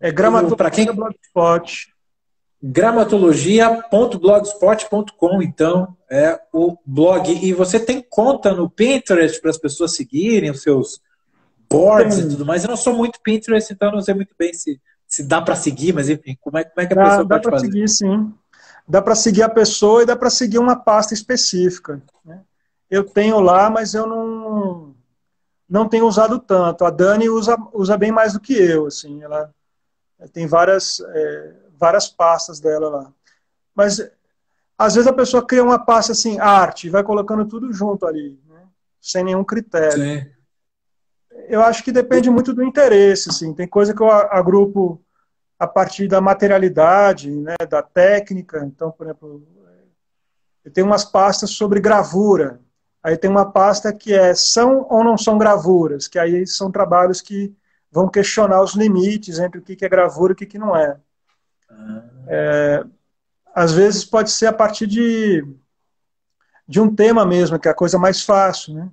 é para Gramatologia quem Blogspot. gramatologia.blogspot.com, então, é o blog. E você tem conta no Pinterest para as pessoas seguirem os seus boards e tudo mais. Eu não sou muito Pinterest, então não sei muito bem se dá para seguir, mas enfim, como é que a pessoa Dá pode para fazer? seguir, sim. Dá para seguir a pessoa e dá para seguir uma pasta específica, né? Eu tenho lá, mas eu não tenho usado tanto. A Dani usa bem mais do que eu, assim. Ela tem várias pastas dela lá. Mas às vezes a pessoa cria uma pasta assim, arte, e vai colocando tudo junto ali, né? Sem nenhum critério. Sim. Eu acho que depende muito do interesse, assim. Tem coisa que eu agrupo a partir da materialidade, né, da técnica. Então, por exemplo, eu tenho umas pastas sobre gravura. Aí tem uma pasta que são ou não são gravuras, que aí são trabalhos que vão questionar os limites entre o que é gravura e o que não é. Às vezes pode ser a partir de um tema mesmo, que é a coisa mais fácil, né?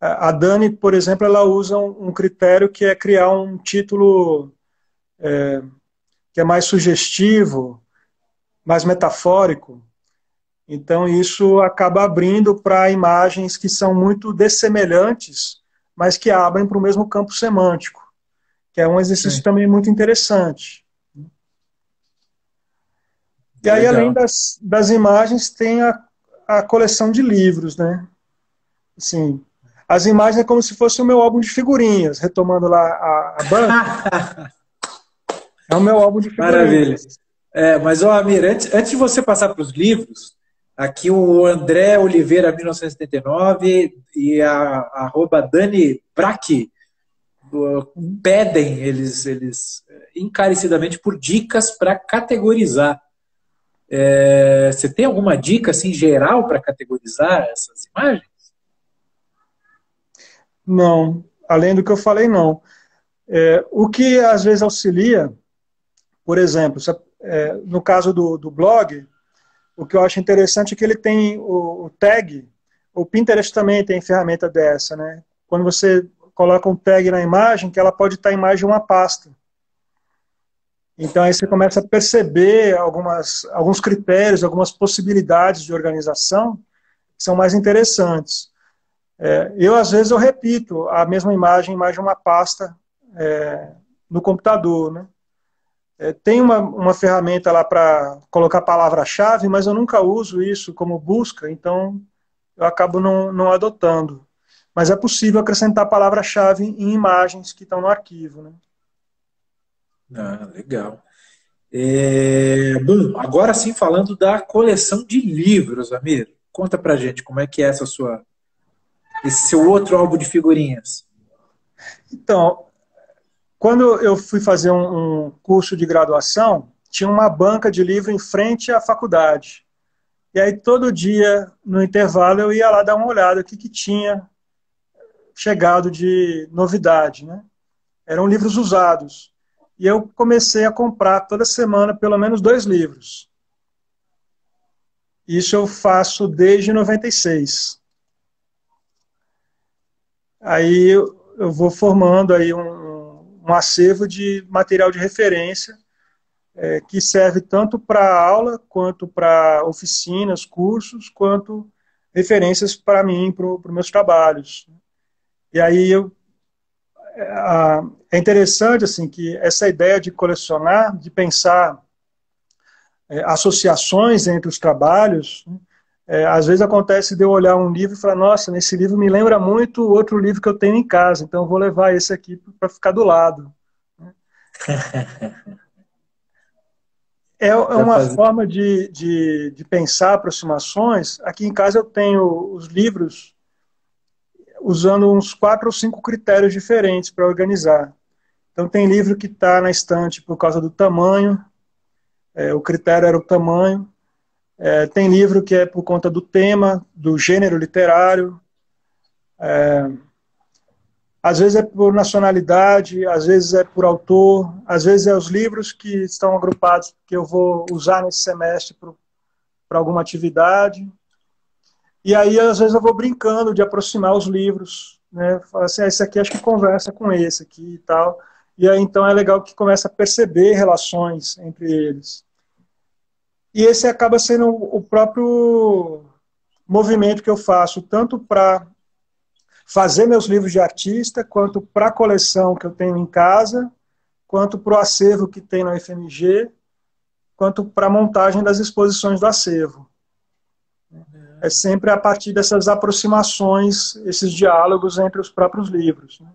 A Dani, por exemplo, ela usa um critério que é criar um título que é mais sugestivo, mais metafórico. Então, isso acaba abrindo para imagens que são muito dessemelhantes, mas que abrem para o mesmo campo semântico, que é um exercício também muito interessante. E aí, além Legal. das imagens, tem a coleção de livros, né? Assim, as imagens é como se fosse o meu álbum de figurinhas, retomando lá a banca, é o meu álbum de Maravilha. figurinhas. Mas, Amir, antes de você passar para os livros, Aqui o André Oliveira 1979 e a arroba Dani Braque pedem eles encarecidamente por dicas para categorizar. Você tem alguma dica assim geral para categorizar essas imagens? Não, além do que eu falei, não. O que às vezes auxilia, por exemplo, no caso do blog, o que eu acho interessante é que ele tem o tag, o Pinterest também tem ferramenta dessa, né? Quando você coloca um tag na imagem, que ela pode estar em mais de uma pasta. Então aí você começa a perceber alguns critérios, algumas possibilidades de organização que são mais interessantes. Às vezes, eu repito a mesma imagem em mais de uma pasta no computador, né? Tem uma ferramenta lá para colocar palavra-chave, mas eu nunca uso isso como busca, então eu acabo não adotando. Mas é possível acrescentar palavra-chave em imagens que estão no arquivo, né? Ah, legal. Bom, agora sim falando da coleção de livros, Amir. Conta pra gente como é que é esse seu outro álbum de figurinhas. Então, quando eu fui fazer um curso de graduação, tinha uma banca de livro em frente à faculdade. E aí, todo dia, no intervalo, eu ia lá dar uma olhada o que tinha chegado de novidade, né? Eram livros usados. E eu comecei a comprar toda semana pelo menos 2 livros. Isso eu faço desde 96. Aí eu vou formando aí um acervo de material de referência que serve tanto para aula, quanto para oficinas, cursos, quanto referências para mim, para os meus trabalhos. E aí é interessante assim que essa ideia de colecionar, de pensar associações entre os trabalhos, às vezes acontece de eu olhar um livro e falar, nossa, nesse livro me lembra muito outro livro que eu tenho em casa, então eu vou levar esse aqui para ficar do lado. É Já uma faz... forma de pensar aproximações. Aqui em casa eu tenho os livros usando uns 4 ou 5 critérios diferentes para organizar. Então tem livro que está na estante por causa do tamanho, o critério era o tamanho. Tem livro que é por conta do tema, do gênero literário. Às vezes é por nacionalidade, às vezes é por autor, às vezes é os livros que estão agrupados que eu vou usar nesse semestre para alguma atividade. E aí, às vezes, eu vou brincando de aproximar os livros, né? Falo assim, esse aqui acho que conversa com esse aqui e tal. E aí, então, é legal que começa a perceber relações entre eles. E esse acaba sendo o próprio movimento que eu faço, tanto para fazer meus livros de artista, quanto para a coleção que eu tenho em casa, quanto para o acervo que tem na UFMG, quanto para a montagem das exposições do acervo. É sempre a partir dessas aproximações, esses diálogos entre os próprios livros. Né?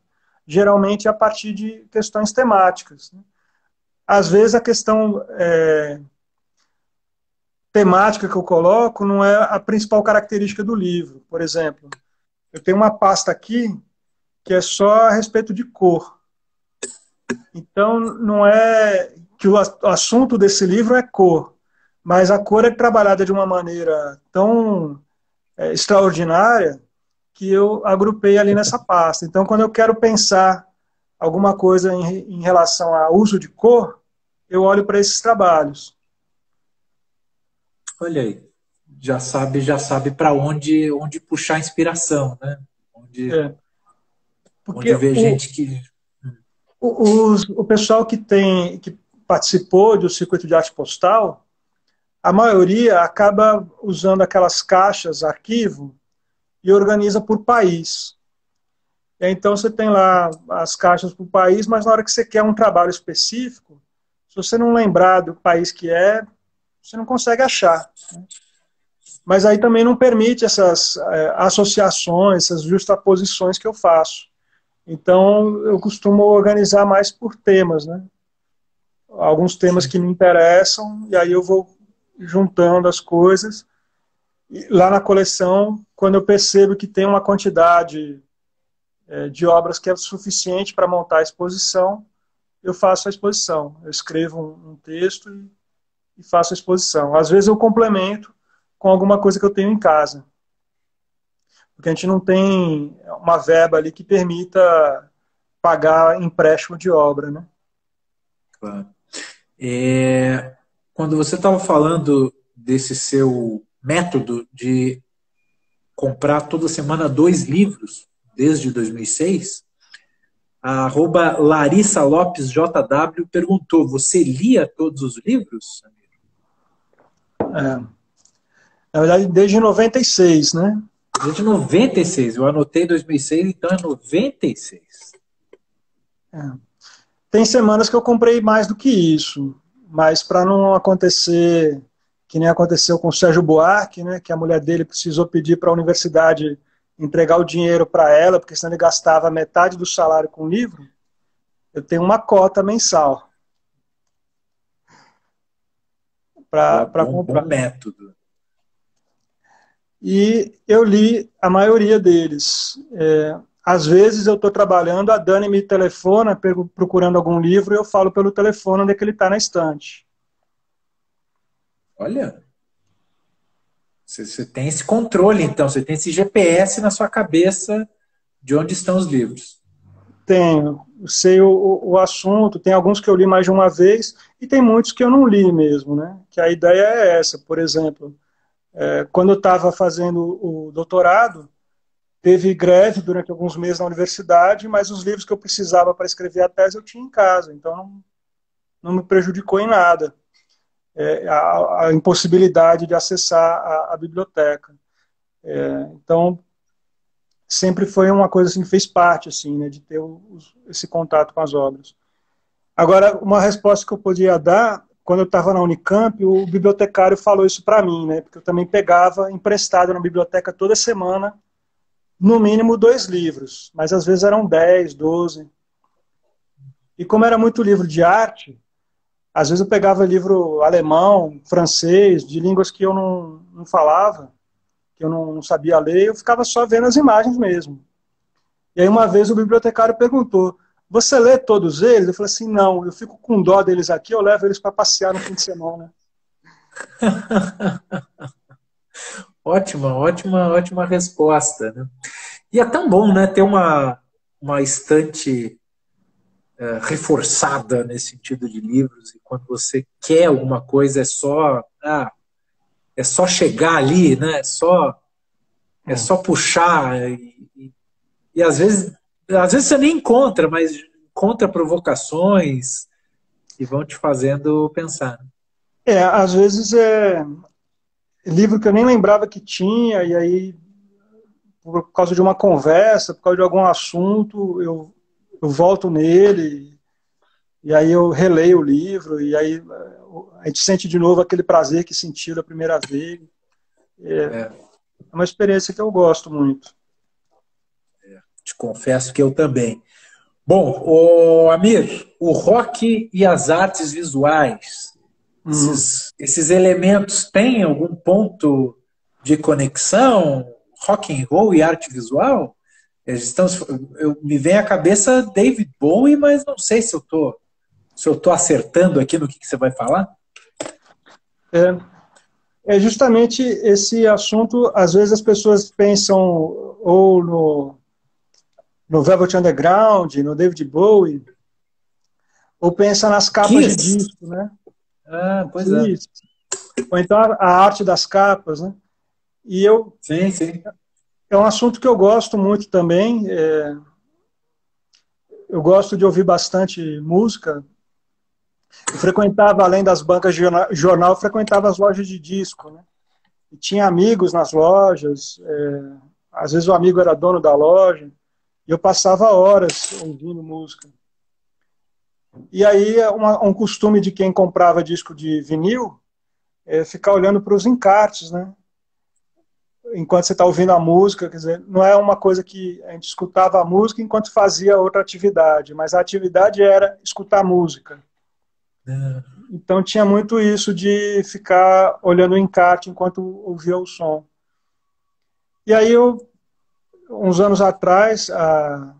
Geralmente a partir de questões temáticas. Né? Às vezes a questão temática que eu coloco não é a principal característica do livro. Por exemplo, eu tenho uma pasta aqui que é só a respeito de cor. Então, não é que o assunto desse livro é cor, mas a cor é trabalhada de uma maneira tão extraordinária que eu agrupei ali nessa pasta. Então, quando eu quero pensar alguma coisa em relação ao uso de cor, eu olho para esses trabalhos. Olha aí, já sabe para onde puxar a inspiração, né? É, Onde porque vê gente que... o pessoal que participou do circuito de arte postal, a maioria acaba usando aquelas caixas, arquivo, e organiza por país. Então você tem lá as caixas por país, mas na hora que você quer um trabalho específico, se você não lembrar do país que é, você não consegue achar. Né? Mas aí também não permite essas associações, essas justaposições que eu faço. Então eu costumo organizar mais por temas, né? Alguns temas Sim. que me interessam, e aí eu vou juntando as coisas. lá na coleção, quando eu percebo que tem uma quantidade de obras que é suficiente para montar a exposição, eu faço a exposição. Eu escrevo um texto e faço a exposição. Às vezes eu complemento com alguma coisa que eu tenho em casa, porque a gente não tem uma verba ali que permita pagar empréstimo de obra, né? Claro. Quando você estava falando desse seu método de comprar toda semana 2 livros, desde 2006, a arroba Larissa Lopes JW perguntou: você lia todos os livros? É. Na verdade, desde 96, né? Desde 96. Eu anotei 2006, então é 96. É. Tem semanas que eu comprei mais do que isso, mas para não acontecer que nem aconteceu com o Sérgio Buarque, né, que a mulher dele precisou pedir para a universidade entregar o dinheiro para ela, porque senão ele gastava metade do salário com livro, eu tenho uma cota mensal para Bom comprar. método. E eu li a maioria deles. Às vezes eu estou trabalhando, a Dani me telefona procurando algum livro e eu falo pelo telefone onde é que ele está na estante. Olha, você tem esse controle, então, você tem esse GPS na sua cabeça de onde estão os livros. Tenho, sei o assunto, tem alguns que eu li mais de uma vez e tem muitos que eu não li mesmo, né? Que a ideia é essa, por exemplo, quando eu estava fazendo o doutorado, teve greve durante alguns meses na universidade, mas os livros que eu precisava para escrever a tese eu tinha em casa, então não me prejudicou em nada. A impossibilidade de acessar a biblioteca. Então, sempre foi uma coisa assim, que fez parte assim, né, de ter esse contato com as obras. Agora, uma resposta que eu podia dar, quando eu estava na Unicamp, o bibliotecário falou isso para mim, né, porque eu também pegava emprestado na biblioteca toda semana, no mínimo 2 livros, mas às vezes eram 10, 12. E como era muito livro de arte, às vezes eu pegava livro alemão, francês, de línguas que eu não falava, que eu não sabia ler, eu ficava só vendo as imagens mesmo. E aí uma vez o bibliotecário perguntou: você lê todos eles? Eu falei assim: não, eu fico com dó deles aqui, eu levo eles para passear no fim de semana. Ótima, ótima, ótima resposta, né? E é tão bom, né, ter uma estante reforçada nesse sentido de livros, e quando você quer alguma coisa é só chegar ali, né? É só puxar e às vezes você nem encontra, mas encontra provocações que vão te fazendo pensar. Às vezes é livro que eu nem lembrava que tinha, e aí, por causa de uma conversa, por causa de algum assunto, eu volto nele, e aí eu releio o livro, e aí a gente sente de novo aquele prazer que sentiu da primeira vez. É uma experiência que eu gosto muito. Te confesso que eu também. Bom, o Amir, o rock e as artes visuais, esses elementos têm algum ponto de conexão? Rock and roll e arte visual? Me vem à cabeça David Bowie, mas não sei se eu tô acertando aqui no que você vai falar. É justamente esse assunto, às vezes as pessoas pensam ou no Velvet Underground, no David Bowie, ou pensam nas capas de Kiss? disco, né? Pois é. Isso. Ou então a arte das capas, né? E Sim, sim. é um assunto que eu gosto muito também. Eu gosto de ouvir bastante música. Eu frequentava, além das bancas de jornal, eu frequentava as lojas de disco, né? E tinha amigos nas lojas. Às vezes o amigo era dono da loja. E eu passava horas ouvindo música. E aí um costume de quem comprava disco de vinil é ficar olhando para os encartes, né? Enquanto você está ouvindo a música, quer dizer, não é uma coisa que a gente escutava a música enquanto fazia outra atividade, mas a atividade era escutar música. Então tinha muito isso de ficar olhando o encarte enquanto ouvia o som. E aí, uns anos atrás, a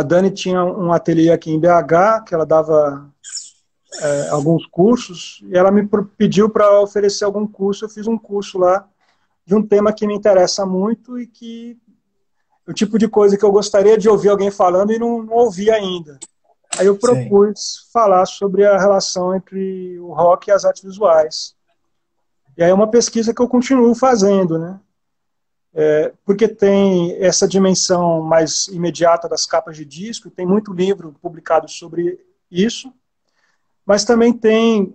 Dani tinha um ateliê aqui em BH, que ela dava alguns cursos, e ela me pediu para oferecer algum curso. Eu fiz um curso lá de um tema que me interessa muito e que o tipo de coisa que eu gostaria de ouvir alguém falando e não ouvi ainda. Aí eu Sim. propus falar sobre a relação entre o rock e as artes visuais. E aí é uma pesquisa que eu continuo fazendo, né? Porque tem essa dimensão mais imediata das capas de disco, tem muito livro publicado sobre isso, mas também tem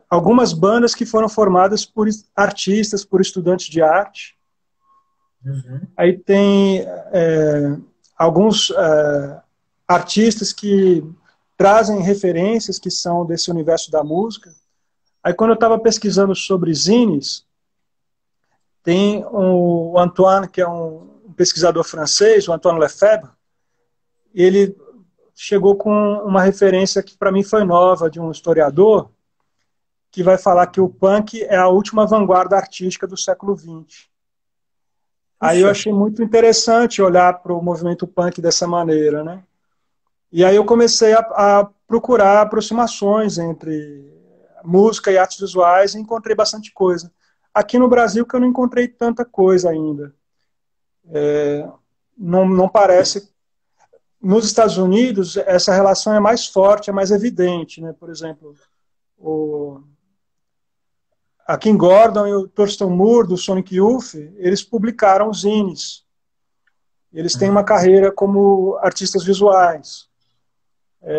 algumas bandas que foram formadas por artistas, por estudantes de arte. Uhum. Aí tem alguns artistas que trazem referências que são desse universo da música. Aí quando eu estava pesquisando sobre zines, tem o Antoine, que é um pesquisador francês, o Antoine Lefebvre, ele chegou com uma referência que para mim foi nova, de um historiador, que vai falar que o punk é a última vanguarda artística do século XX. Aí eu Puxa. achei muito interessante olhar para o movimento punk dessa maneira, né? E aí eu comecei a procurar aproximações entre música e artes visuais e encontrei bastante coisa. Aqui no Brasil que eu não encontrei tanta coisa ainda. Não parece. Nos Estados Unidos, essa relação é mais forte, é mais evidente, né? Por exemplo, a Kim Gordon e o Thurston Moore, do Sonic Youth, eles publicaram zines. Eles têm uma carreira como artistas visuais.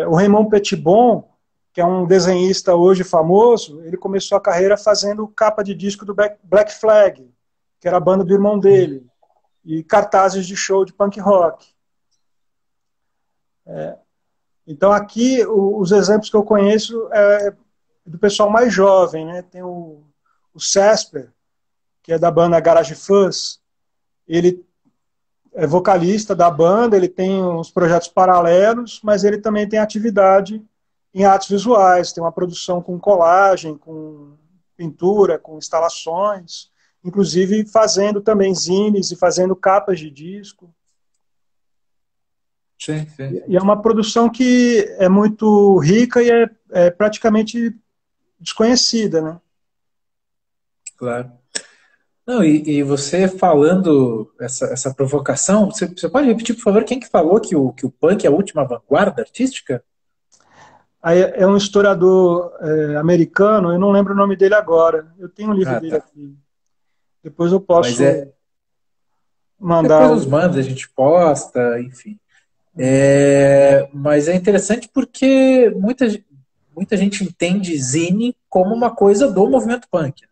O Raymond Petitbon, que é um desenhista hoje famoso, ele começou a carreira fazendo capa de disco do Black Flag, que era a banda do irmão dele, e cartazes de show de punk rock. Então aqui, os exemplos que eu conheço do pessoal mais jovem, né? Tem o Cesper, que é da banda Garage Fuzz. Ele é vocalista da banda, ele tem uns projetos paralelos, mas ele também tem atividade em artes visuais, tem uma produção com colagem, com pintura, com instalações, inclusive fazendo também zines e fazendo capas de disco. Sim, sim, sim. E é uma produção que é muito rica e é praticamente desconhecida, né? Claro. Não, e você falando essa provocação, você pode repetir, por favor, quem que falou que o punk é a última vanguarda artística? Aí é um historiador americano, eu não lembro o nome dele agora. Eu tenho um livro Ah, dele tá. aqui. Depois eu Mas posso mandar depois nos o. manda, a gente posta, enfim. Mas é interessante porque muita gente entende zine como uma coisa do movimento punk, né?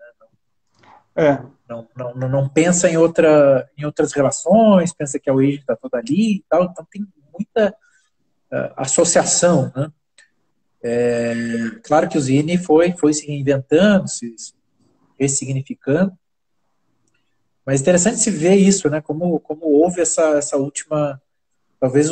É, Não pensa em outras relações, pensa que a origem está toda ali e tal, então tem muita associação, né? Claro que o zine foi se reinventando, se ressignificando, mas é interessante se ver isso, né? Como houve essa última, talvez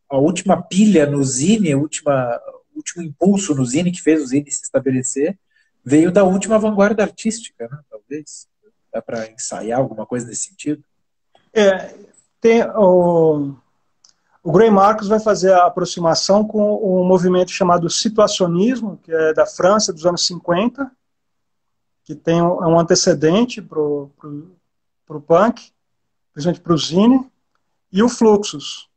a última pilha no zine, o último impulso no zine que fez o zine se estabelecer, veio da última vanguarda artística, né? Talvez. Dá para ensaiar alguma coisa nesse sentido? é, tem o Gray Marcus vai fazer a aproximação com um movimento chamado situacionismo, que é da França dos anos 50, que tem um antecedente para o punk, principalmente para o zine, e o Fluxus,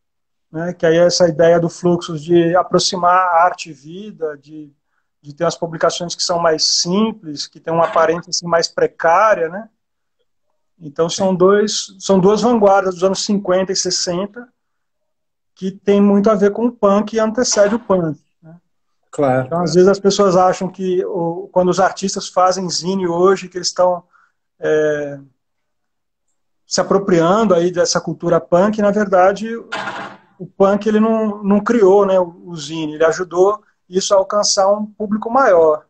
né, que aí é essa ideia do Fluxus de aproximar a arte e vida, de ter as publicações que são mais simples, que tem uma aparência assim, mais precária, né? Então são duas vanguardas dos anos 50 e 60 que tem muito a ver com o punk e antecede o punk. Né? Claro, Então, às claro. vezes as pessoas acham que quando os artistas fazem zine hoje, que eles estão se apropriando aí dessa cultura punk, e, na verdade o punk ele não criou, né, o zine, ele ajudou isso a alcançar um público maior,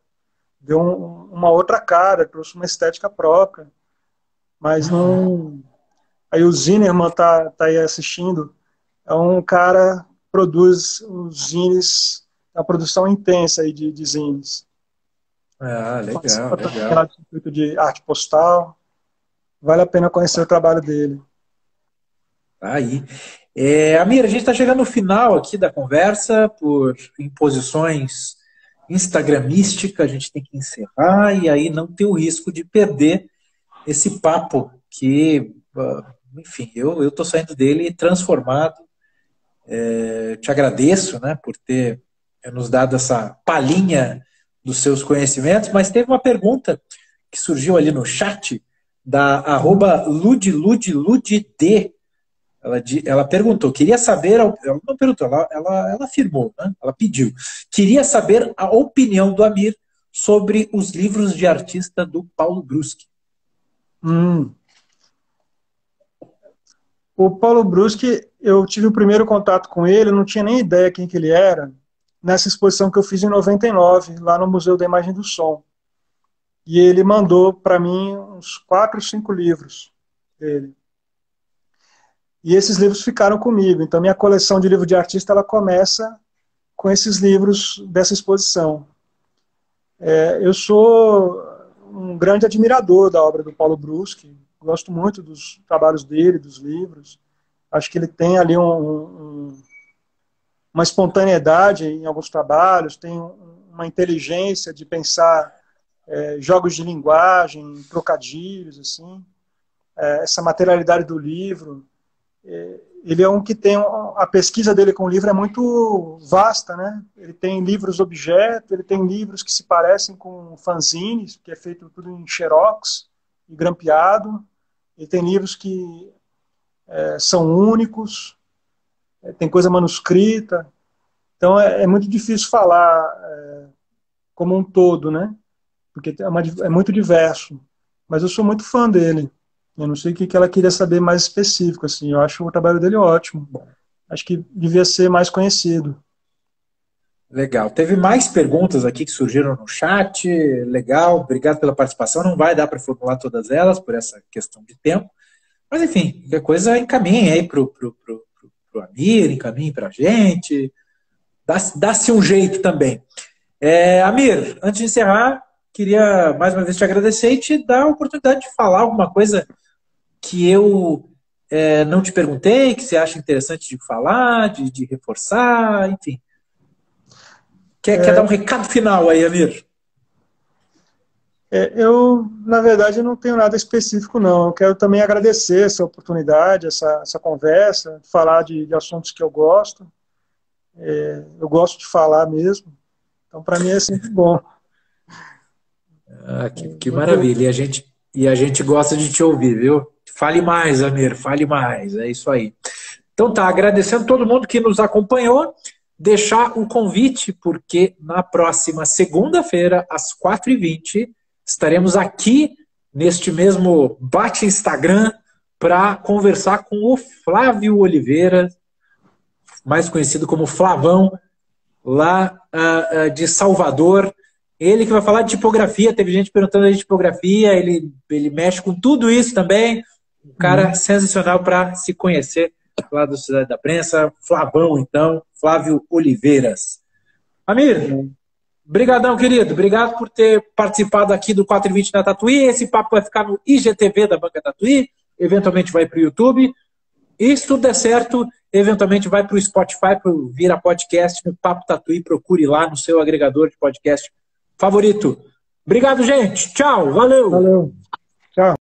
deu uma outra cara, trouxe uma estética própria, mas não. Aí o Zinerman tá aí assistindo, é um cara que produz os zines, uma produção intensa aí de zines. Ah, legal, Participa também lá legal. do circuito de arte postal. vale a pena conhecer o trabalho dele. Aí. Amir, a gente está chegando no final aqui da conversa, por imposições instagramísticas, a gente tem que encerrar e aí não ter o risco de perder esse papo que, enfim, eu estou saindo dele transformado. Te agradeço, né, por ter nos dado essa palhinha dos seus conhecimentos, mas teve uma pergunta que surgiu ali no chat da @ludludd. Ela perguntou, queria saber, ela não perguntou, ela afirmou, né? Ela pediu, queria saber a opinião do Amir sobre os livros de artista do Paulo Bruschi. O Paulo Bruschi, eu tive o primeiro contato com ele, eu não tinha nem ideia quem que ele era, nessa exposição que eu fiz em 99, lá no Museu da Imagem do Som. E ele mandou para mim uns 4 ou 5 livros dele. E esses livros ficaram comigo. Então, minha coleção de livro de artista, ela começa com esses livros dessa exposição. Eu sou um grande admirador da obra do Paulo Bruschi. Gosto muito dos trabalhos dele, dos livros. Acho que ele tem ali uma espontaneidade em alguns trabalhos, tem uma inteligência de pensar jogos de linguagem, trocadilhos, assim. Essa materialidade do livro. Ele é um que tem a pesquisa dele com o livro é muito vasta, né? Ele tem livros objeto, ele tem livros que se parecem com fanzines, que é feito tudo em xerox e grampeado. Ele tem livros que são únicos, tem coisa manuscrita. Então é muito difícil falar como um todo, né? Porque é muito diverso. Mas eu sou muito fã dele. Eu não sei o que ela queria saber mais específico, assim. Eu acho o trabalho dele ótimo. Acho que devia ser mais conhecido. Legal. Teve mais perguntas aqui que surgiram no chat. Legal. Obrigado pela participação. Não vai dar para formular todas elas por essa questão de tempo. Mas, enfim, qualquer coisa encaminhe aí pro Amir, encaminhe para a gente. Dá-se um jeito também. Amir, antes de encerrar, queria mais uma vez te agradecer e te dar a oportunidade de falar alguma coisa que eu não te perguntei, que você acha interessante de falar, de reforçar, enfim. Quer dar um recado final aí, Amir? Eu, na verdade, não tenho nada específico, não. Eu quero também agradecer essa oportunidade, essa conversa, falar de assuntos que eu gosto. Eu gosto de falar mesmo. Então, para mim, é sempre bom. Que maravilha. E a gente gosta de te ouvir, viu? Fale mais, Amir, fale mais. É isso aí. Então tá, agradecendo todo mundo que nos acompanhou. Deixar um convite, porque na próxima segunda-feira, às 4h20, estaremos aqui neste mesmo Bate Instagram para conversar com o Flávio Oliveira, mais conhecido como Flavão, lá de Salvador. Ele que vai falar de tipografia, teve gente perguntando de tipografia, ele mexe com tudo isso também. Um cara sensacional para se conhecer lá do Cidade da Prensa. Flavão, então, Flávio Oliveiras. Amir, brigadão, querido. Obrigado por ter participado aqui do 4h20 na Tatuí. Esse papo vai ficar no IGTV da Banca Tatuí, eventualmente vai para o YouTube. E se tudo der certo, eventualmente vai para o Spotify, para o Vira Podcast, no Papo Tatuí. Procure lá no seu agregador de podcast favorito. Obrigado, gente. Tchau. Valeu. Valeu.